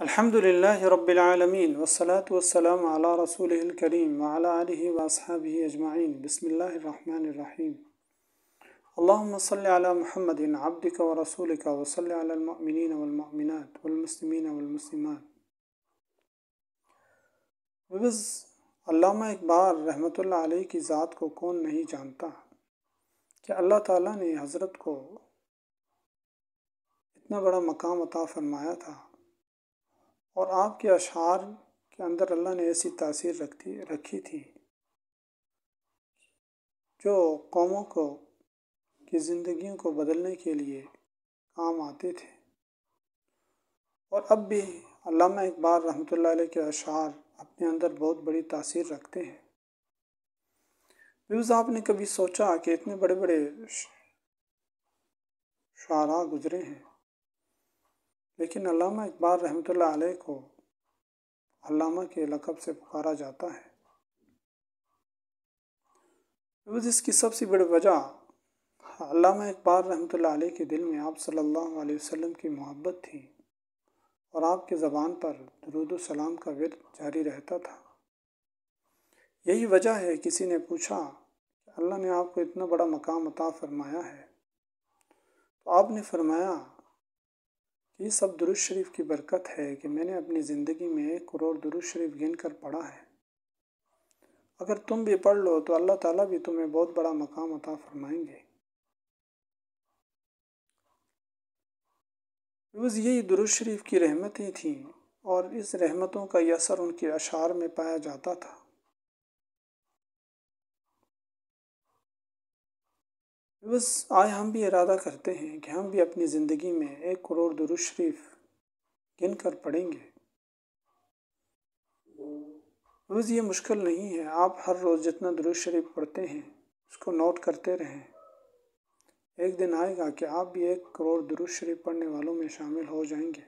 الحمدللہ رب العالمین والصلاة والسلام علی رسولہ الکریم وعلی آلہ واصحابہ اجمعین بسم اللہ الرحمن الرحیم اللہم صلی علی محمد عبدک ورسولک وصلی علی المؤمنین والمؤمنات والمسلمین والمسلمات۔ وبز علامہ اقبال رحمۃ اللہ علیہ کی ذات کو کون نہیں جانتا کہ اللہ تعالیٰ نے حضرت کو اتنا بڑا مقام عطا فرمایا تھا، اور آپ کے اشعار کے اندر اللہ نے ایسی تاثیر رکھی تھی جو قوموں کی زندگیوں کو بدلنے کے لیے کام آتے تھے، اور اب بھی علامہ اقبال رحمۃ اللہ علیہ کے اشعار اپنے اندر بہت بڑی تاثیر رکھتے ہیں۔ بیوز آپ نے کبھی سوچا کہ اتنے بڑے بڑے شعراء گزرے ہیں، لیکن علامہ اقبال رحمۃ اللہ علیہ کو علامہ کے لقب سے پکارا جاتا ہے۔ اس کی سب سے بڑی وجہ علامہ اقبال رحمۃ اللہ علیہ کے دل میں آپ صلی اللہ علیہ وسلم کی محبت تھی، اور آپ کے زبان پر درود و سلام کا ورد جاری رہتا تھا۔ یہی وجہ ہے کسی نے پوچھا کہ اللہ نے آپ کو اتنا بڑا مقام عطا فرمایا ہے، تو آپ نے فرمایا کہ یہ سب درود شریف کی برکت ہے کہ میں نے اپنی زندگی میں 1 کروڑ درود شریف گن کر پڑھا ہے۔ اگر تم بھی پڑھ لو تو اللہ تعالیٰ بھی تمہیں بہت بڑا مقام عطا فرمائیں گے۔ یہی درود شریف کی رحمتیں تھیں، اور اس رحمتوں کا یہ اثر ان کے اشعار میں پایا جاتا تھا۔ بس آج ہم بھی ارادہ کرتے ہیں کہ ہم بھی اپنی زندگی میں 1 کروڑ درود شریف گن کر پڑھیں گے۔ بس یہ مشکل نہیں ہے، آپ ہر روز جتنا درود شریف پڑھتے ہیں اس کو نوٹ کرتے رہیں۔ ایک دن آئے گا کہ آپ بھی 1 کروڑ درود شریف پڑھنے والوں میں شامل ہو جائیں گے،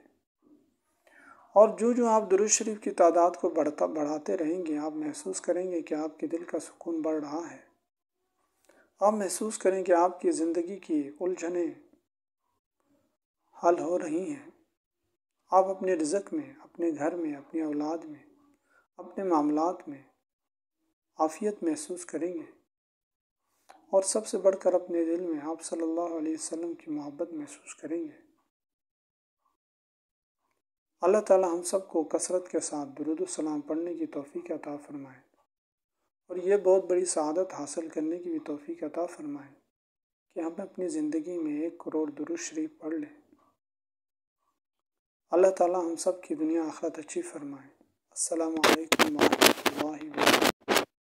اور جو آپ درود شریف کی تعداد کو بڑھاتے رہیں گے، آپ محسوس کریں گے کہ آپ کے دل کا سکون بڑھ رہا ہے۔ آپ محسوس کریں کہ آپ کی زندگی کی الجھنیں حل ہو رہی ہیں۔ آپ اپنے رزق میں، اپنے گھر میں، اپنی اولاد میں، اپنے معاملات میں عافیت محسوس کریں گے، اور سب سے بڑھ کر اپنے دل میں آپ صلی اللہ علیہ وسلم کی محبت محسوس کریں گے۔ اللہ تعالی ہم سب کو کثرت کے ساتھ درود و سلام پڑھنے کی توفیق عطا فرمائے، اور یہ بہت بڑی سعادت حاصل کرنے کی بھی توفیق عطا فرمائے کہ ہم اپنی زندگی میں 1 کروڑ درود شریف پڑھ لیں۔ اللہ تعالی ہم سب کی دنیا آخرت اچھی فرمائے۔ السلام علیکم ورحمۃ اللہ۔